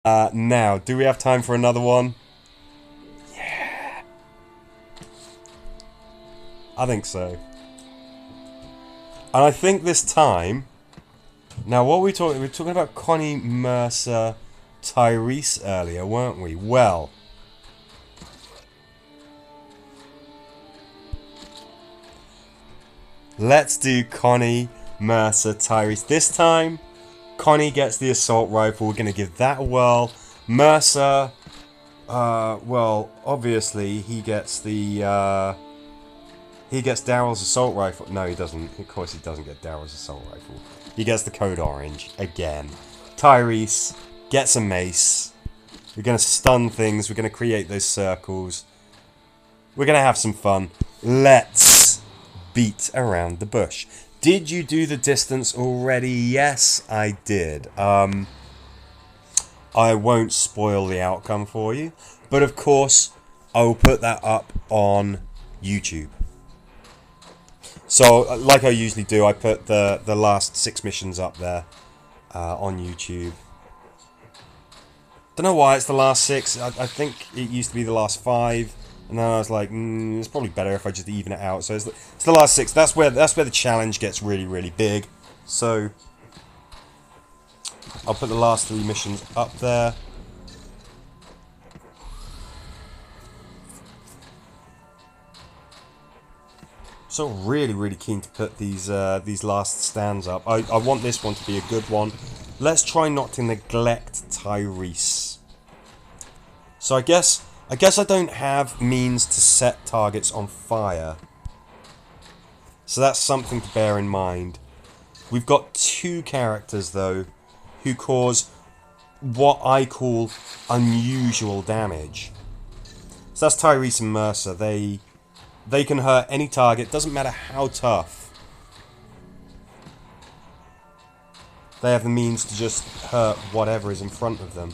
Now, do we have time for another one? I think so. And I think this time... Now, what were we talking... We were talking about Connie, Mercer, Tyrese earlier, weren't we? Well... Let's do Connie, Mercer, Tyrese. This time, Connie gets the assault rifle. We're going to give that a whirl. Mercer... well, obviously, he gets the... He gets Daryl's assault rifle. No, he doesn't. Of course, he doesn't get Daryl's assault rifle. He gets the Code Orange again. Tyrese gets a mace. We're going to stun things. We're going to create those circles. We're going to have some fun. Let's beat around the bush. Did you do the distance already? Yes, I did. I won't spoil the outcome for you. But of course, I will put that up on YouTube. So, like I usually do, I put the last 6 missions up there on YouTube. Don't know why it's the last 6. I think it used to be the last 5, and then I was like, it's probably better if I just even it out. So it's the last 6. That's where the challenge gets really, really big. So I'll put the last 3 missions up there. So really, really keen to put these last stands up. I want this one to be a good one. Let's try not to neglect Tyrese. So I guess I don't have means to set targets on fire. So that's something to bear in mind. We've got 2 characters though who cause what I call unusual damage. So that's Tyrese and Mercer. They can hurt any target, doesn't matter how tough. They have the means to just hurt whatever is in front of them.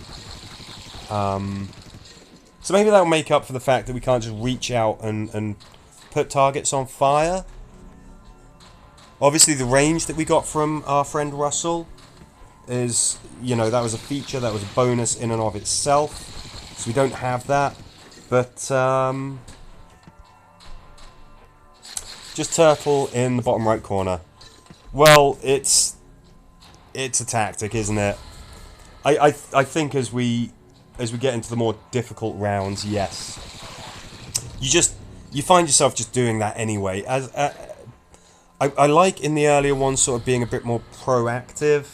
So maybe that'll make up for the fact that we can't just reach out and put targets on fire. Obviously the range that we got from our friend Russell is, that was a feature, that was a bonus in and of itself. So we don't have that. But, just turtle in the bottom right corner. Well, it's a tactic, isn't it? I think as we get into the more difficult rounds, yes. You find yourself just doing that anyway. I like in the earlier ones sort of being a bit more proactive,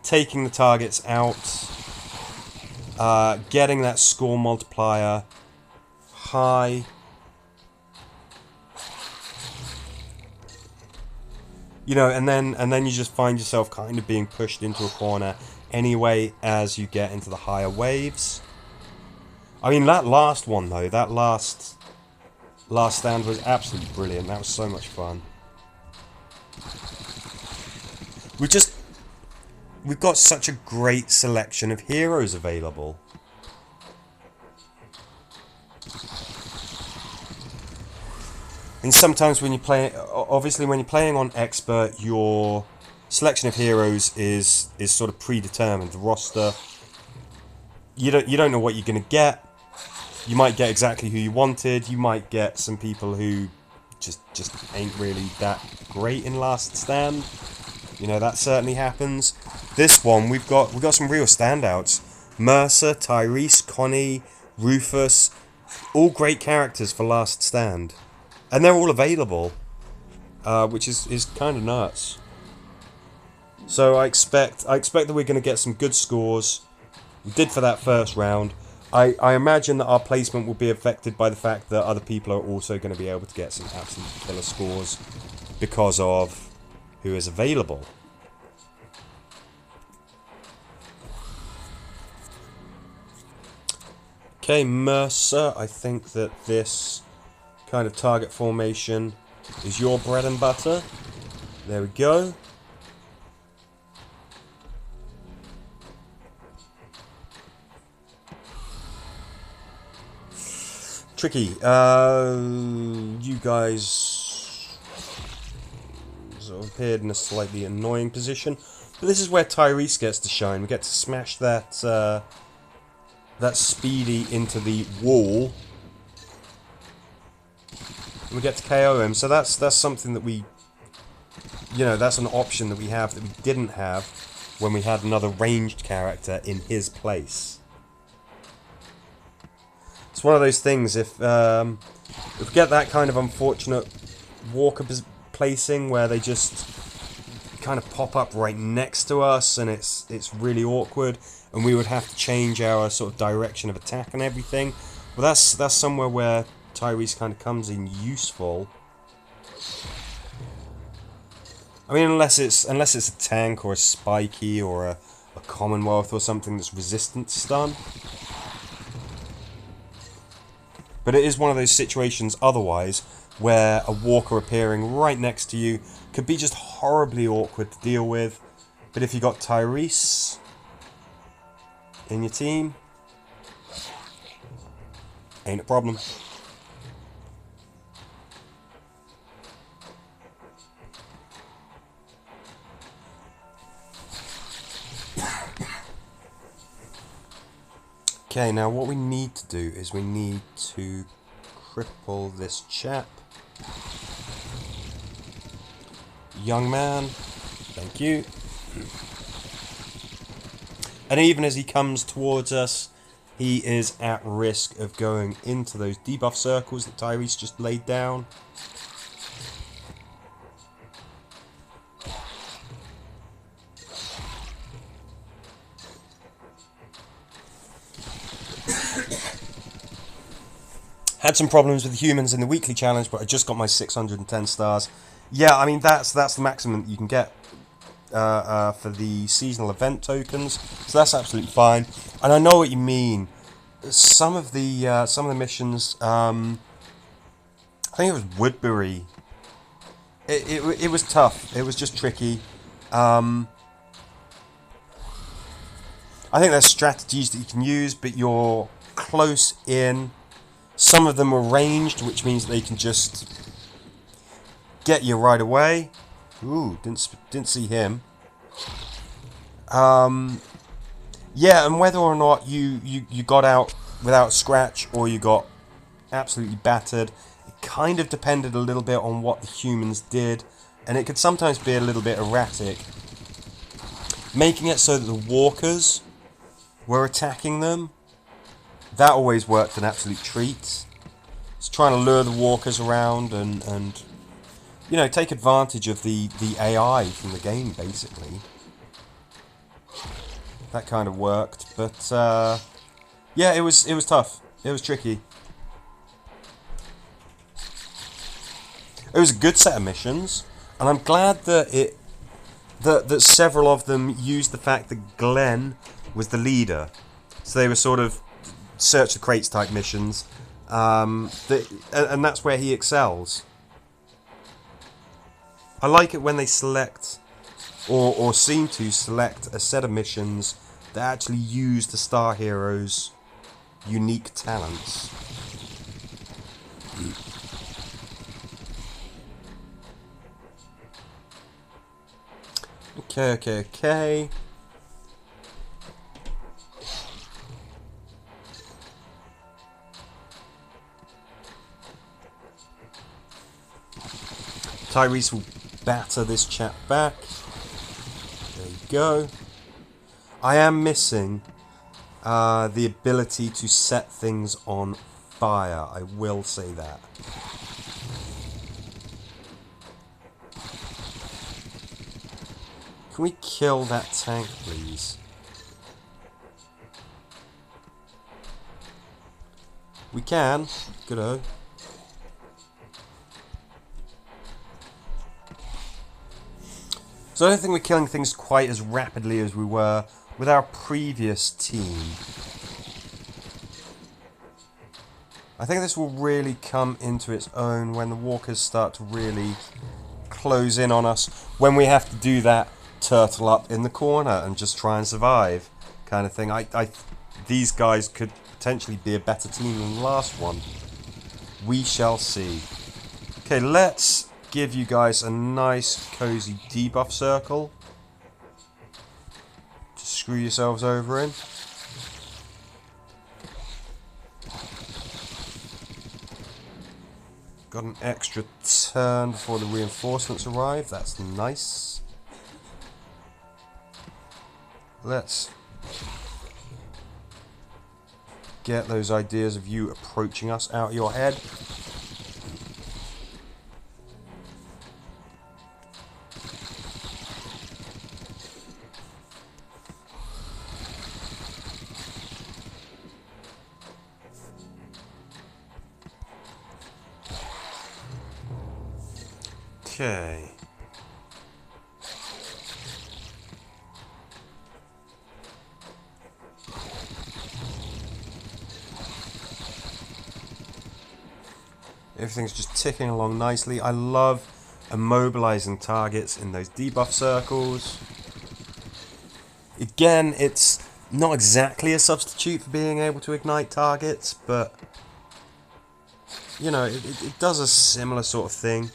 taking the targets out, getting that score multiplier high. And then you just find yourself kind of being pushed into a corner anyway as you get into the higher waves. I mean, that last one though, that last stand was absolutely brilliant. That was so much fun. We've got such a great selection of heroes available. And sometimes when you play, obviously when you're playing on expert, your selection of heroes is sort of predetermined. The roster, you don't know what you're gonna get. You might get exactly who you wanted. You might get some people who just ain't really that great in Last Stand. That certainly happens. This one we've got some real standouts. Mercer, Tyrese, Connie, Rufus, all great characters for Last Stand. And they're all available, which is kind of nuts. So I expect that we're going to get some good scores. We did for that first round. I imagine that our placement will be affected by the fact that other people are also going to be able to get some absolute killer scores because of who is available. Okay, Mercer, I think that this kind of target formation is your bread and butter. There we go. Tricky. You guys sort of appeared in a slightly annoying position. But this is where Tyrese gets to shine. We get to smash that that speedy into the wall. And we get to KO him. So that's something that we, you know, that's an option that we have that we didn't have when we had another ranged character in his place. It's one of those things, if we get that kind of unfortunate walker placing where they just kind of pop up right next to us and it's really awkward and we would have to change our sort of direction of attack and everything. Well, that's somewhere where Tyrese kind of comes in useful. I mean, unless it's a tank or a spiky or a Commonwealth or something that's resistant to stun. But it is one of those situations otherwise where a walker appearing right next to you could be just horribly awkward to deal with. But if you got Tyrese in your team, ain't a problem. Okay, now what we need to do is we need to cripple this chap. Young man, thank you. And even as he comes towards us, he is at risk of going into those debuff circles that Tyrese just laid down. Had some problems with humans in the weekly challenge, but I just got my 610 stars. Yeah, I mean that's the maximum that you can get for the seasonal event tokens, so that's absolutely fine. And I know what you mean. Some of the missions, I think it was Woodbury. It was tough. It was just tricky. I think there's strategies that you can use, but you're close in. Some of them are ranged, which means they can just get you right away. Ooh, didn't see him. Yeah, and whether or not you got out without scratch or you got absolutely battered, it kind of depended a little bit on what the humans did, and it could sometimes be a little bit erratic. Making it so that the walkers were attacking them, that always worked an absolute treat. It's trying to lure the walkers around and you know, take advantage of the AI from the game, basically. That kind of worked, but yeah, it was tough. It was tricky. It was a good set of missions, and I'm glad that that several of them used the fact that Glenn was the leader. So they were sort of search the crates type missions, and that's where he excels. I like it when they select, or seem to select, a set of missions that actually use the Star Hero's unique talents. Okay. Tyrese will batter this chap back. There you go. I am missing the ability to set things on fire. I will say that. Can we kill that tank, please? We can. Good-o. So I don't think we're killing things quite as rapidly as we were with our previous team. I think this will really come into its own when the walkers start to really close in on us, when we have to do that turtle up in the corner and just try and survive kind of thing. These guys could potentially be a better team than the last one. We shall see. Okay, let's give you guys a nice cozy debuff circle. Just screw yourselves over in. Got an extra turn before the reinforcements arrive. That's nice. Let's get those ideas of you approaching us out of your head. Okay. Everything's just ticking along nicely. I love immobilizing targets in those debuff circles. Again, it's not exactly a substitute for being able to ignite targets, but you know, it does a similar sort of thing.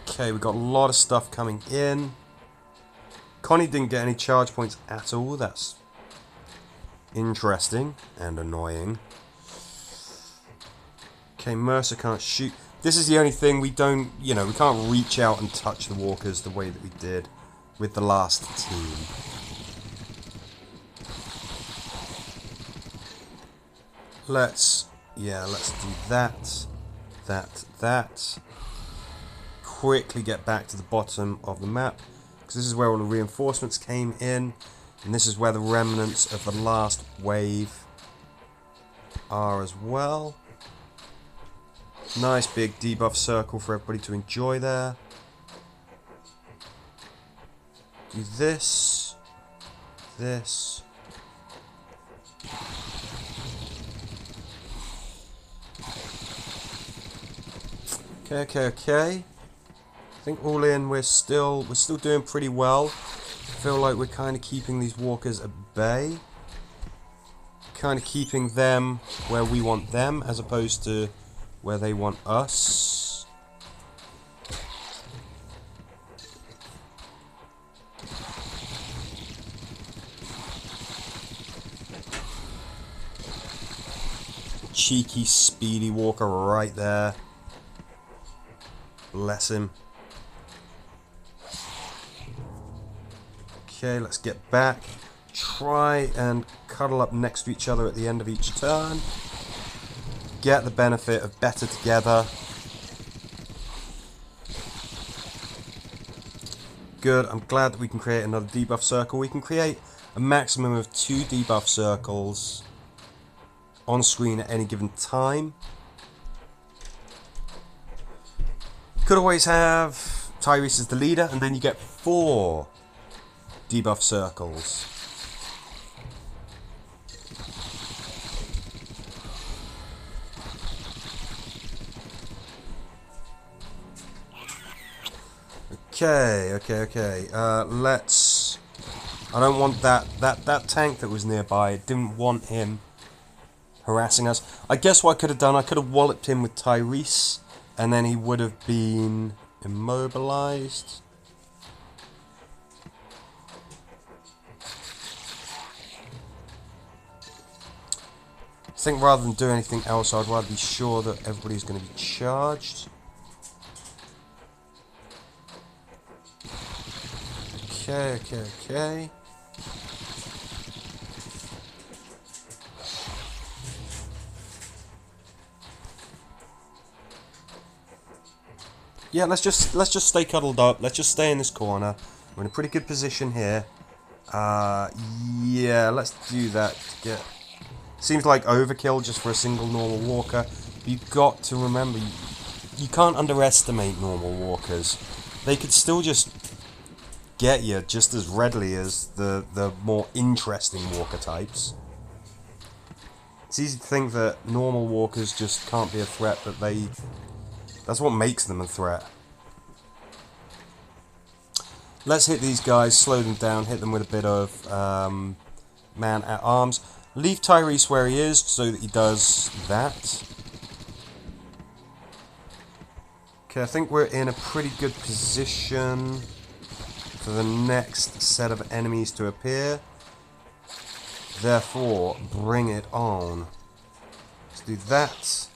Okay, we got a lot of stuff coming in. Connie didn't get any charge points at all. That's interesting and annoying. Okay, Mercer can't shoot. This is the only thing we don't, you know, we can't reach out and touch the walkers the way that we did with the last team. Let's do that. That. Quickly get back to the bottom of the map, because this is where all the reinforcements came in, and this is where the remnants of the last wave are as well. Nice big debuff circle for everybody to enjoy there. Do this. Okay. I think all in, we're still doing pretty well. I feel like we're kind of keeping these walkers at bay. Kind of keeping them where we want them, as opposed to where they want us. Cheeky, speedy walker right there. Bless him. Okay, let's get back. Try and cuddle up next to each other at the end of each turn. Get the benefit of better together. Good, I'm glad that we can create another debuff circle. We can create a maximum of 2 debuff circles on screen at any given time. Could always have Tyrese as the leader, and then you get 4 debuff circles. Okay. Let's. I don't want that tank that was nearby. I didn't want him harassing us. I guess what I could have done, I could have walloped him with Tyrese, and then he would have been immobilized. I think rather than do anything else, I'd rather be sure that everybody's going to be charged. Okay. Yeah, let's just stay cuddled up. Let's just stay in this corner. We're in a pretty good position here. Yeah, let's do that to get. Seems like overkill just for a single normal walker. You've got to remember, you can't underestimate normal walkers. They could still just get you just as readily as the more interesting walker types. It's easy to think that normal walkers just can't be a threat, but that's what makes them a threat. Let's hit these guys, slow them down, hit them with a bit of man at arms. Leave Tyrese where he is so that he does that. Okay, I think we're in a pretty good position for the next set of enemies to appear. Therefore, bring it on. Let's do that.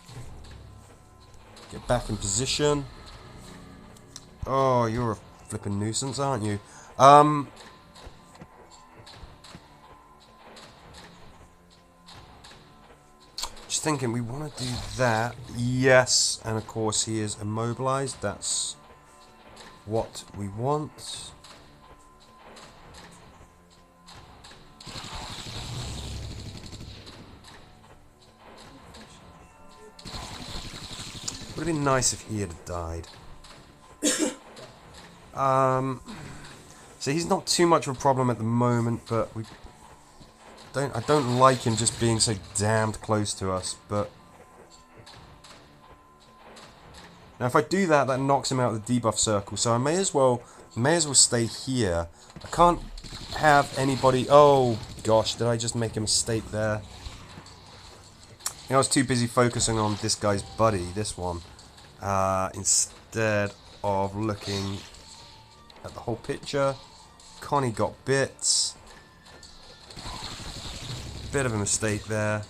Get back in position. Oh, you're a flipping nuisance, aren't you? Just thinking, we want to do that. Yes, and of course he is immobilized. That's what we want. Would have been nice if he had died. So he's not too much of a problem at the moment, but I don't like him just being so damned close to us, but now if I do that, that knocks him out of the debuff circle, so I may as well stay here. I can't have anybody. Oh gosh, did I just make a mistake there? I was too busy focusing on this guy's buddy, this one, instead of looking at the whole picture. Connie got bits. Bit of a mistake there.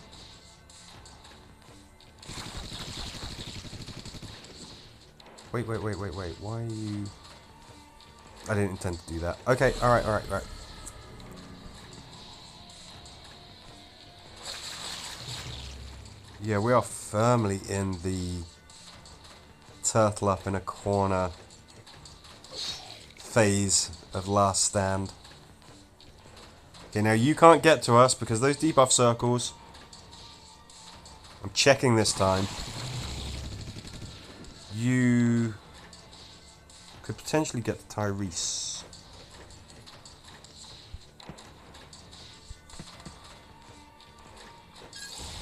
Wait. Why are you... I didn't intend to do that. Okay, alright. Yeah, we are firmly in the turtle up in a corner phase of Last Stand. Okay, now you can't get to us because those debuff circles... I'm checking this time. You could potentially get to Tyrese.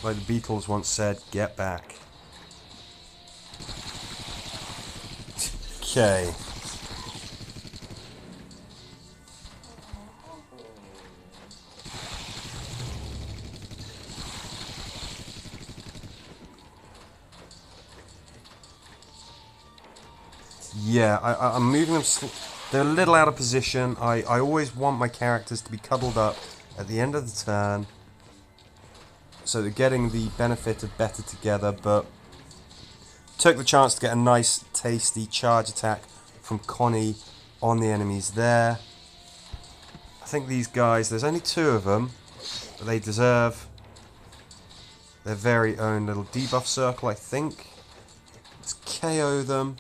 Like the Beatles once said, get back. Okay. Yeah, I'm moving them. They're a little out of position. I always want my characters to be cuddled up at the end of the turn, so they're getting the benefit of better together, but took the chance to get a nice, tasty charge attack from Connie on the enemies there. I think these guys, there's only 2 of them, but they deserve their very own little debuff circle, I think. Let's KO them.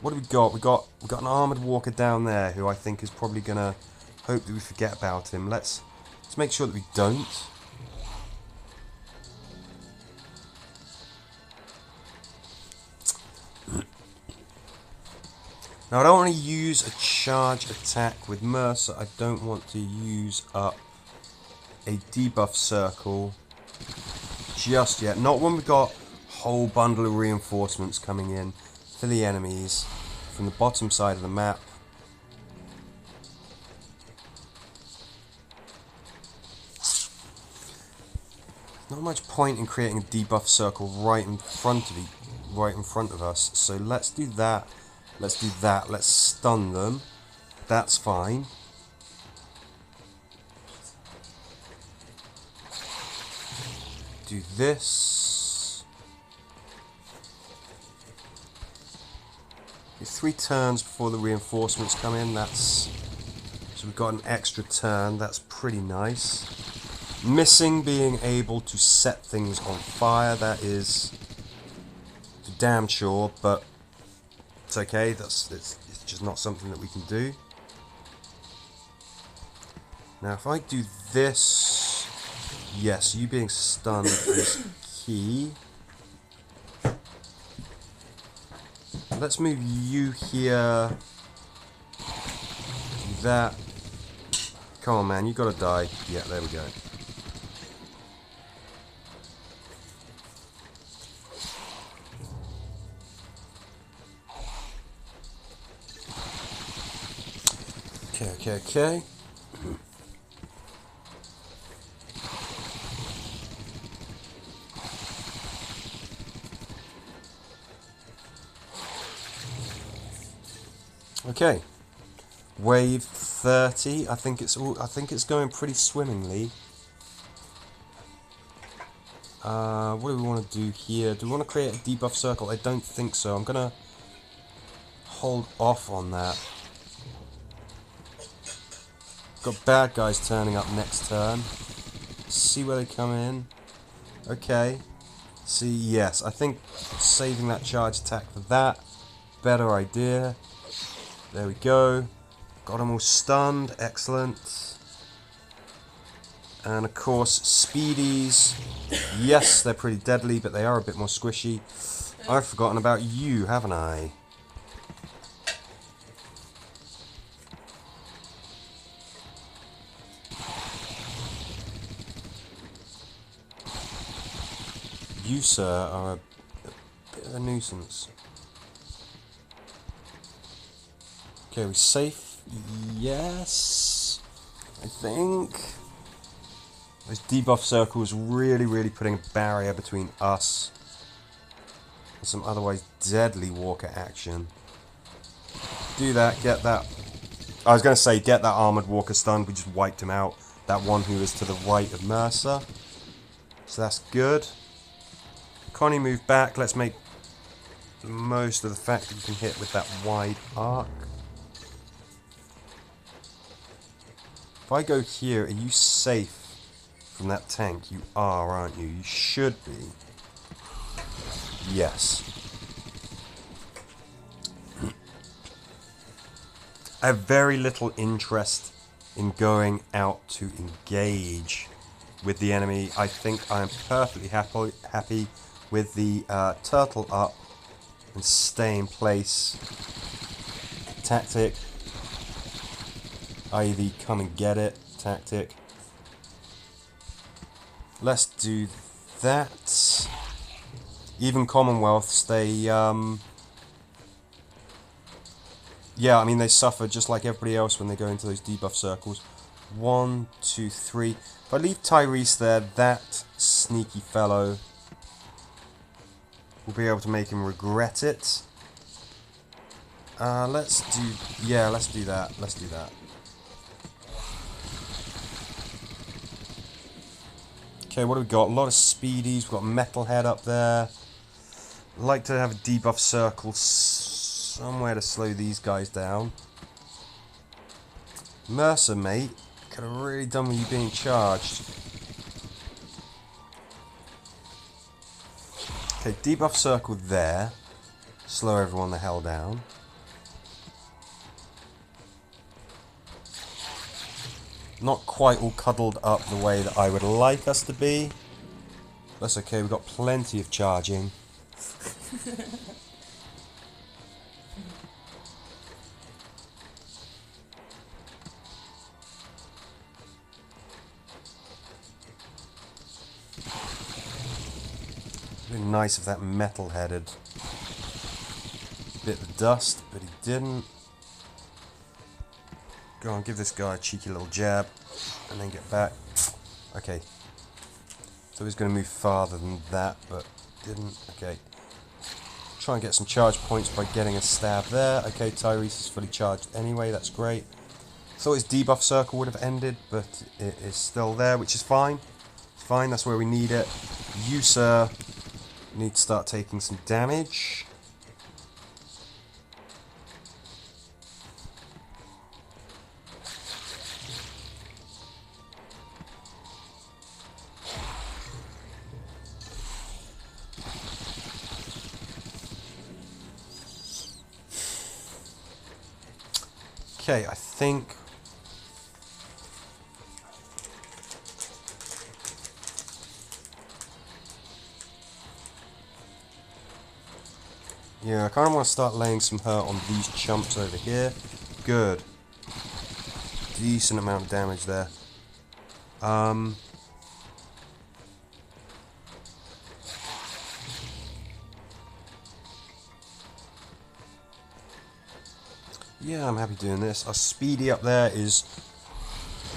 What do we got? We've got an armoured walker down there who I think is probably going to hope that we forget about him. Let's make sure that we don't. Now I don't want to use a charge attack with Mercer. I don't want to use up a debuff circle just yet. Not when we've got a whole bundle of reinforcements coming in for the enemies from the bottom side of the map. Not much point in creating a debuff circle right in front of us. So let's do that. Let's do that. Let's stun them. That's fine. Do this. 3 turns before the reinforcements come in. So we've got an extra turn. That's pretty nice. Missing being able to set things on fire. That is for damn sure, but it's okay. It's just not something that we can do. Now, if I do this, yes, you being stunned is key. Let's move you here. Do that. Come on, man, you gotta die. Yeah, there we go. Okay. Okay. Wave 30. I think it's going pretty swimmingly. What do we want to do here? Do we want to create a debuff circle? I don't think so. I'm going to hold off on that. Got bad guys turning up next turn. See where they come in. Okay. See, yes. I think saving that charge attack for that. Better idea. There we go. Got them all stunned. Excellent. And of course, speedies. Yes, they're pretty deadly, but they are a bit more squishy. I've forgotten about you, haven't I? You, sir, are a bit of a nuisance. Okay, we safe? Yes, I think. Those debuff circles really putting a barrier between us and some otherwise deadly walker action. Do that, get that. I was going to say, get that armoured walker stunned. We just wiped him out. That one who is to the right of Mercer. So that's good. Connie, move back. Let's make the most of the fact that you can hit with that wide arc. If I go here, are you safe from that tank? You are, aren't you? You should be. Yes. I have very little interest in going out to engage with the enemy. I think I am perfectly happy with the turtle up and stay in place tactic, i.e. the come and get it tactic. Let's do that. Even Commonwealths, they yeah, I mean, they suffer just like everybody else when they go into those debuff circles. 1, 2, 3. If I leave Tyrese there, that sneaky fellow will be able to make him regret it. Let's do... yeah, let's do that. Let's do that. Okay, what have we got? A lot of speedies. We've got Metalhead up there. I'd like to have a debuff circle somewhere to slow these guys down. Mercer, mate. Could have really done with you being charged. Okay, debuff circle there. Slow everyone the hell down. Not quite all cuddled up the way that I would like us to be. That's okay, we've got plenty of charging. Really nice if that metal-headed bit the dust, but he didn't. Go on, give this guy a cheeky little jab, and then get back. Okay. So he's going to move farther than that, but didn't. Okay. Try and get some charge points by getting a stab there. Okay, Tyrese is fully charged anyway, that's great. Thought his debuff circle would have ended, but it is still there, which is fine. It's fine, that's where we need it. You, sir, need to start taking some damage. Okay, I think... yeah, I kind of want to start laying some hurt on these chumps over here. Good. Decent amount of damage there. Yeah, I'm happy doing this. Our speedy up there is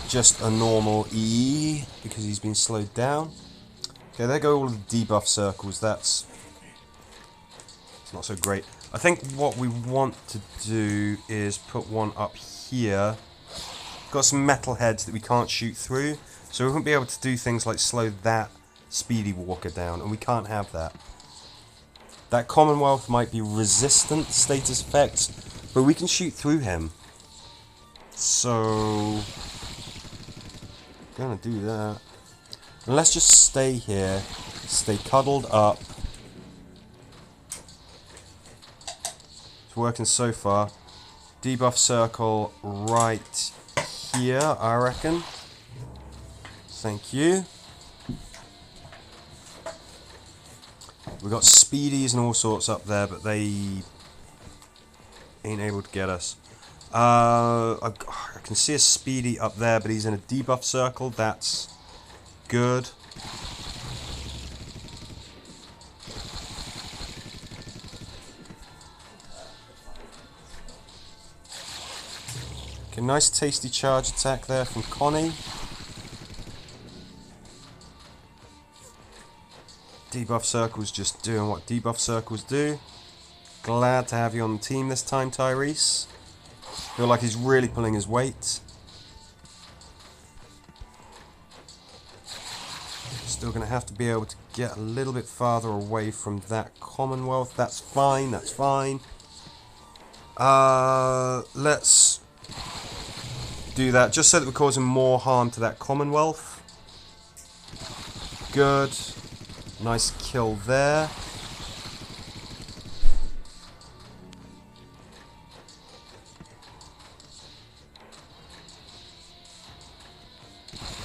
just a normal E because he's been slowed down. Okay, there go all the debuff circles. That's not so great. I think what we want to do is put one up here. Got some metal heads that we can't shoot through, so we won't be able to do things like slow that Speedy Walker down, and we can't have that. That Commonwealth might be resistant status effects, but we can shoot through him. So, gonna do that. And let's just stay here, stay cuddled up. It's working so far. Debuff circle right here, I reckon. Thank you. We got speedies and all sorts up there, but they ain't able to get us. I can see a speedy up there, but he's in a debuff circle. That's good. Okay, nice tasty charge attack there from Connie. Debuff circles just doing what debuff circles do. Glad to have you on the team this time, Tyrese. Feel like he's really pulling his weight. Still going to have to be able to get a little bit farther away from that Commonwealth. That's fine, that's fine. Let's do that just so that we're causing more harm to that Commonwealth. Good. Nice kill there.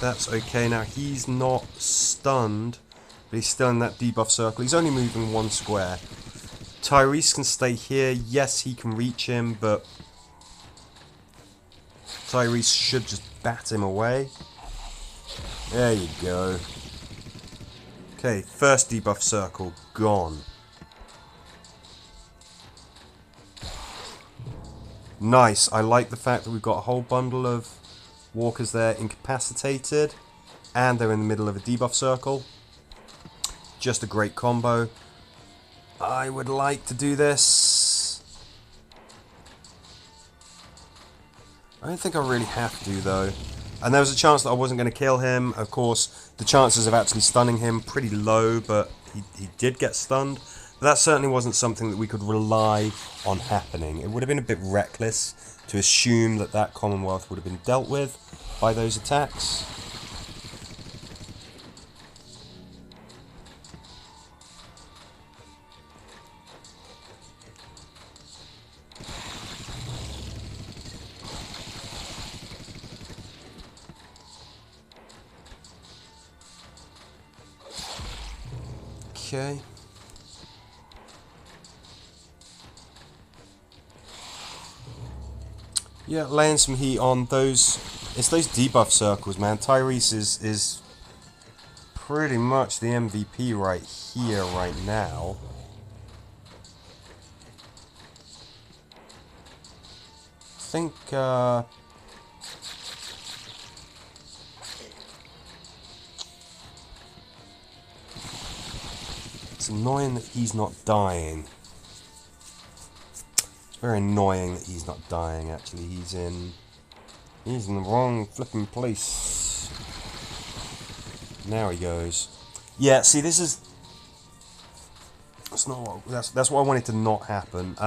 That's okay. Now he's not stunned, but he's still in that debuff circle. He's only moving one square. Tyrese can stay here. Yes, he can reach him, but Tyrese should just bat him away. There you go. Okay, first debuff circle gone. Nice. I like the fact that we've got a whole bundle of walkers there incapacitated, and they're in the middle of a debuff circle. Just a great combo. I would like to do this. I don't think I really have to though. And there was a chance that I wasn't going to kill him. Of course, the chances of actually stunning him pretty low, but he did get stunned. But that certainly wasn't something that we could rely on happening. It would have been a bit reckless to assume that that Commonwealth would have been dealt with by those attacks. Okay. Yeah, laying some heat on those. It's those debuff circles, man. Tyrese is pretty much the MVP right here, right now. I think, it's annoying that he's not dying. It's very annoying that he's not dying, actually. He's in the wrong flipping place. Now he goes. Yeah, see, this is... That's not what... That's what I wanted to not happen. It's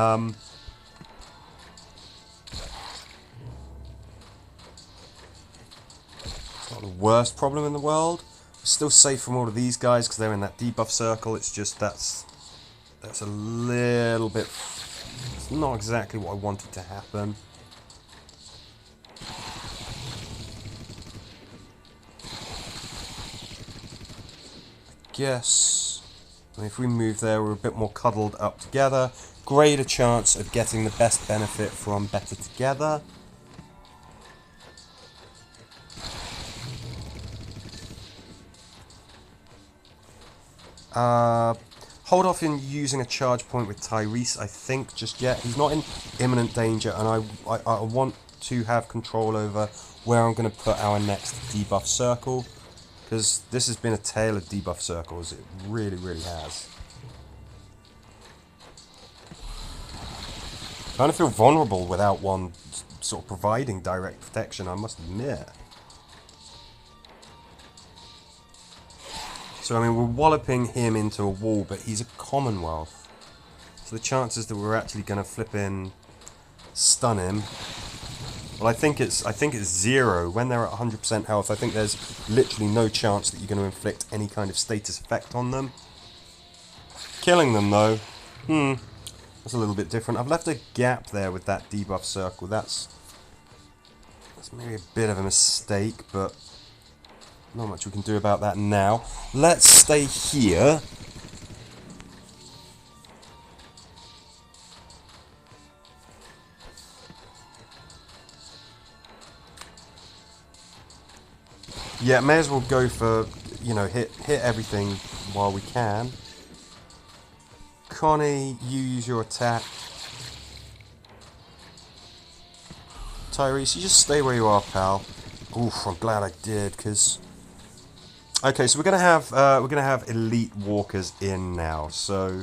not the worst problem in the world. We're still safe from all of these guys because they're in that debuff circle. It's just that's a little bit... It's not exactly what I wanted to happen. Guess if we move there, we're a bit more cuddled up together. Greater chance of getting the best benefit from better together. Hold off in using a charge point with Tyrese, I think, just yet. He's not in imminent danger, and I want to have control over where I'm going to put our next debuff circle. Because this has been a tale of debuff circles. It really, really has. Kind of feel vulnerable without one sort of providing direct protection, I must admit. So, I mean, we're walloping him into a wall, but he's a Commonwealth. So the chances that we're actually going to flip in, stun him, well, I think it's 0. When they're at 100% health, I think there's literally no chance that you're going to inflict any kind of status effect on them. Killing them, though, that's a little bit different. I've left a gap there with that debuff circle. That's maybe a bit of a mistake, but not much we can do about that now. Let's stay here. Yeah, may as well go for, you know, hit everything while we can. Connie, you use your attack. Tyrese, you just stay where you are, pal. Oof, I'm glad I did, because... Okay, so we're gonna have elite walkers in now, so...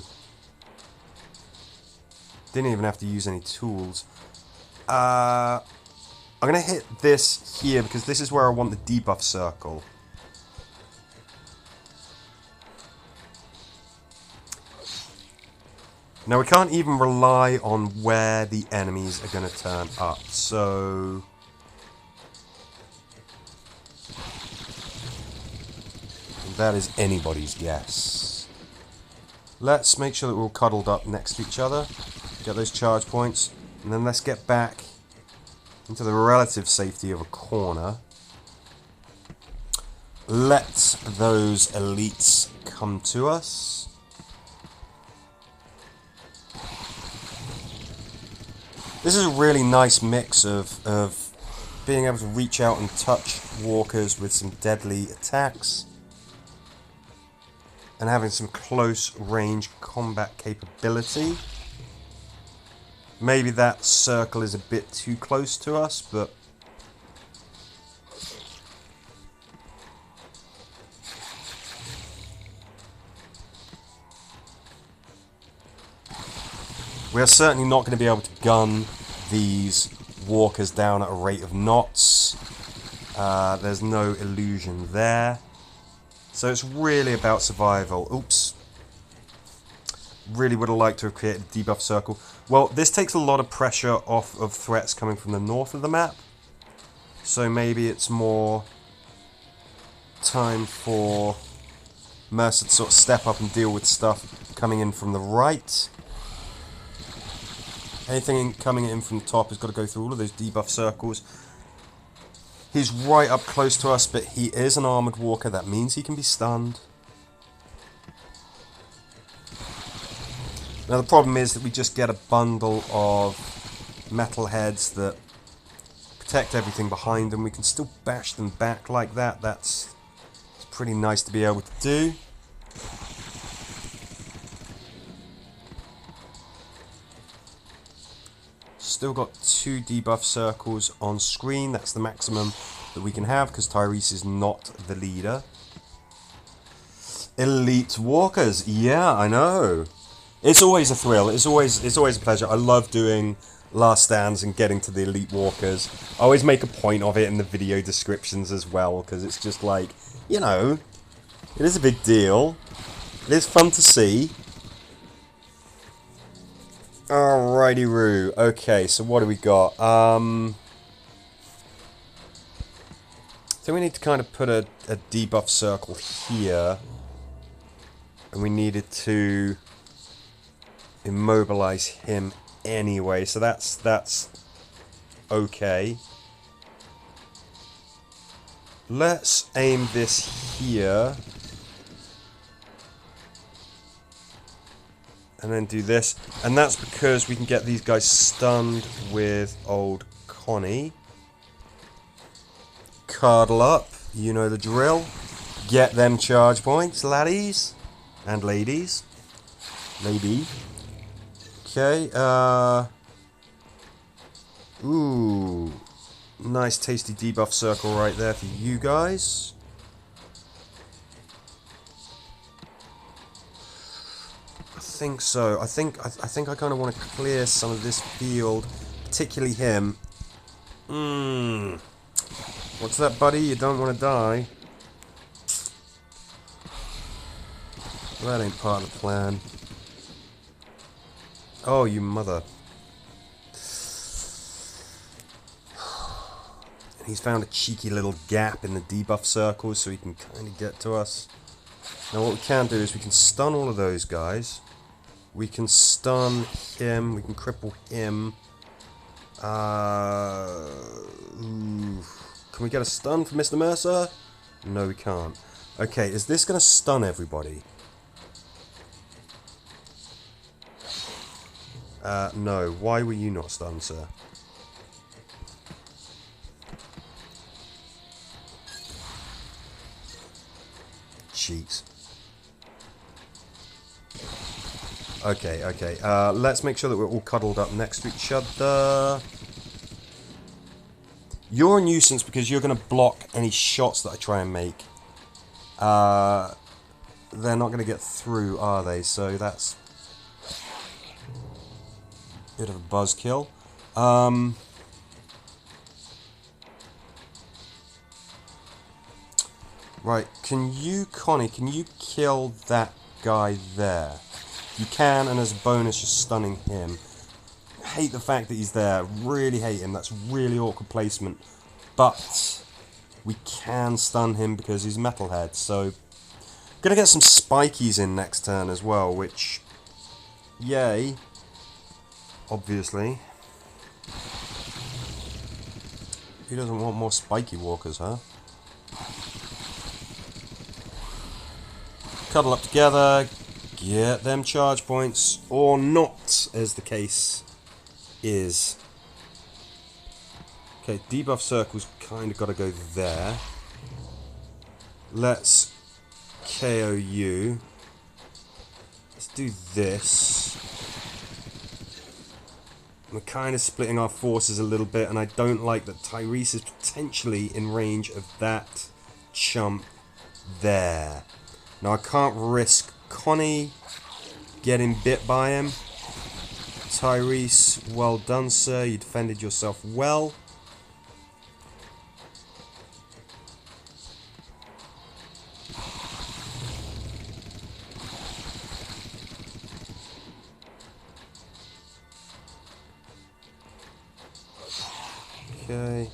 Didn't even have to use any tools. I'm gonna hit this here, because this is where I want the debuff circle. Now, we can't even rely on where the enemies are going to turn up, so... that is anybody's guess. Let's make sure that we're all cuddled up next to each other, get those charge points, and then let's get back into the relative safety of a corner. Let those elites come to us. This is a really nice mix of being able to reach out and touch walkers with some deadly attacks and having some close range combat capability. Maybe that circle is a bit too close to us, but we are certainly not going to be able to gun these walkers down at a rate of knots. There's no illusion there. So it's really about survival. Oops. Really would have liked to have created a debuff circle. Well, this takes a lot of pressure off of threats coming from the north of the map. So maybe it's more time for Mercer to sort of step up and deal with stuff coming in from the right. Anything coming in from the top has got to go through all of those debuff circles. He's right up close to us, but he is an armoured walker. That means he can be stunned. Now the problem is that we just get a bundle of metal heads that protect everything behind them. We can still bash them back like that. That's pretty nice to be able to do. Still got 2 debuff circles on screen. That's the maximum that we can have because Tyrese is not the leader. Elite walkers. Yeah, I know. It's always a thrill. It's always a pleasure. I love doing last stands and getting to the elite walkers. I always make a point of it in the video descriptions as well because it's just like, you know, it is a big deal. It is fun to see. Alrighty-roo. Okay, so what do we got? So we need to kind of put a debuff circle here. And we needed to immobilize him anyway, so that's okay. Let's aim this here. And then do this. And that's because we can get these guys stunned with old Connie. Cuddle up. You know the drill. Get them charge points, laddies. And ladies. Lady. Okay, ooh. Nice tasty debuff circle right there for you guys. I think so. I think I kind of want to clear some of this field, particularly him. What's that, buddy? You don't want to die. That ain't part of the plan. Oh, you mother. And he's found a cheeky little gap in the debuff circles so he can kind of get to us. Now what we can do is we can stun all of those guys. We can stun him. We can cripple him. Can we get a stun for Mr. Mercer? No, we can't. Okay, is this going to stun everybody? No. Why were you not stunned, sir? Jeez. Okay, okay. Let's make sure that we're all cuddled up next to each other. You're a nuisance because you're going to block any shots that I try and make. They're not going to get through, are they? So that's a bit of a buzzkill. Right, Connie, can you kill that guy there? You can, and as a bonus, you're stunning him. I hate the fact that he's there. Really hate him. That's really awkward placement. But we can stun him because he's Metalhead. So, gonna get some spikies in next turn as well, which, yay. Obviously. Who doesn't want more spiky walkers, huh? Cuddle up together. Get them charge points, or not, as the case is. Okay, debuff circle's kind of got to go there. Let's KO you. Let's do this. We're kind of splitting our forces a little bit, and I don't like that Tyrese is potentially in range of that chump there. Now I can't risk Connie getting bit by him. Tyrese, well done, sir. You defended yourself well. Okay.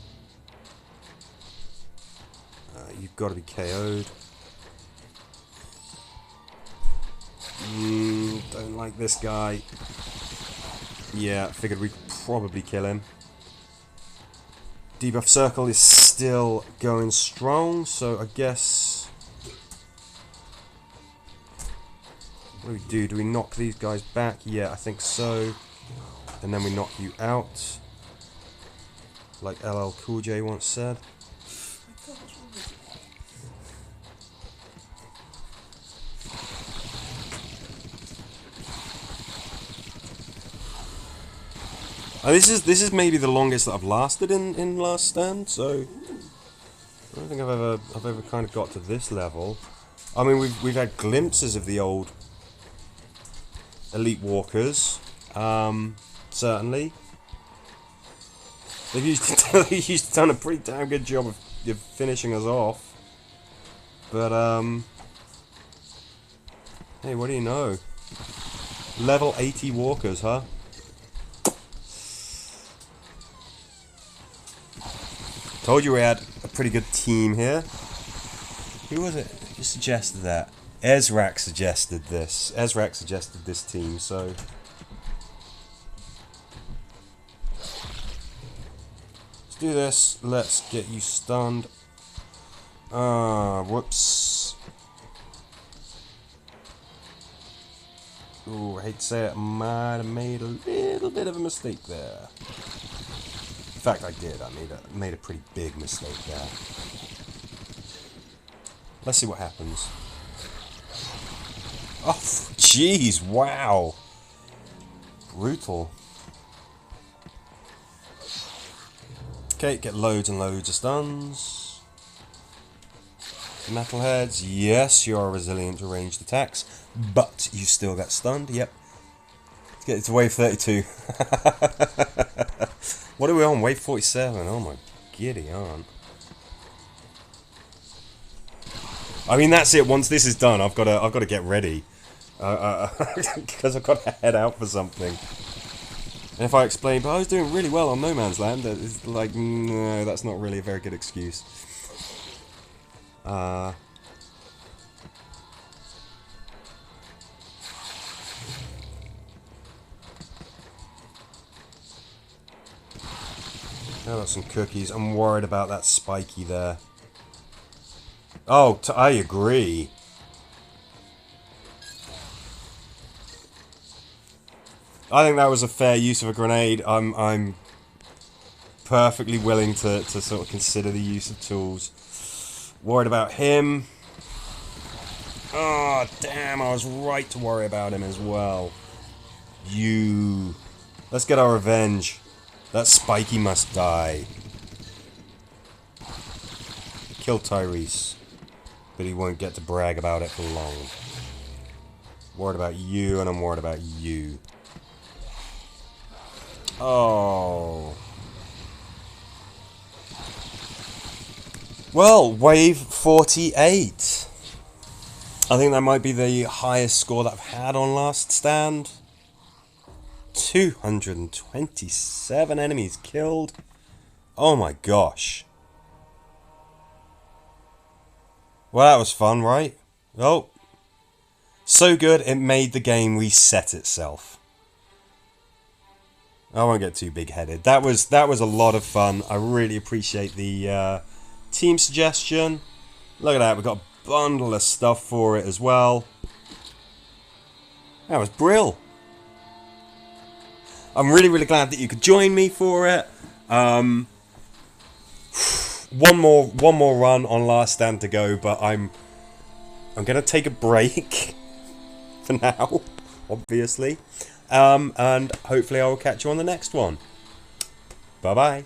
You've got to be KO'd. Don't like this guy. Yeah, figured we could probably kill him. Debuff circle is still going strong, so I guess... What do we do? Do we knock these guys back? Yeah, I think so. And then we knock you out. Like LL Cool J once said. This is maybe the longest that I've lasted in Last Stand, so I don't think I've ever kind of got to this level. I mean, we've had glimpses of the old Elite Walkers, certainly. They've usually done a pretty damn good job of finishing us off, but hey, what do you know? Level 80 Walkers, huh? Told you we had a pretty good team here. Who was it who suggested that? Ezrak suggested this. Ezrak suggested this team, so... Let's do this. Let's get you stunned. Whoops. Ooh, I hate to say it, I might have made a little bit of a mistake there. In fact, I did. I made a pretty big mistake there. Let's see what happens. Oh, jeez! Wow. Brutal. Okay, get loads and loads of stuns. Metalheads, yes, you are resilient to ranged attacks, but you still get stunned. Yep. Let's get it to wave 32. What are we on? Wave 47. Oh my giddy aunt. I mean, that's it. Once this is done, I've got to get ready. Because I've got to head out for something. And if I explain, but I was doing really well on No Man's Land, it's like, no, that's not really a very good excuse. Oh, got some cookies. I'm worried about that spiky there. Oh, I agree. I think that was a fair use of a grenade. I'm perfectly willing to sort of consider the use of tools. Worried about him. Oh, damn, I was right to worry about him as well. You. Let's get our revenge. That spiky must die. Kill Tyrese. But he won't get to brag about it for long. Worried about you, and I'm worried about you. Oh. Well, wave 48. I think that might be the highest score that I've had on Last Stand. 227 enemies killed. Oh my gosh. Well, that was fun, right? Oh. So good, it made the game reset itself. I won't get too big-headed. That was a lot of fun. I really appreciate the team suggestion. Look at that, we've got a bundle of stuff for it as well. That was brill. I'm really, really glad that you could join me for it. One more run on Last Stand to go, but I'm gonna take a break for now, obviously. And hopefully I will catch you on the next one. Bye bye.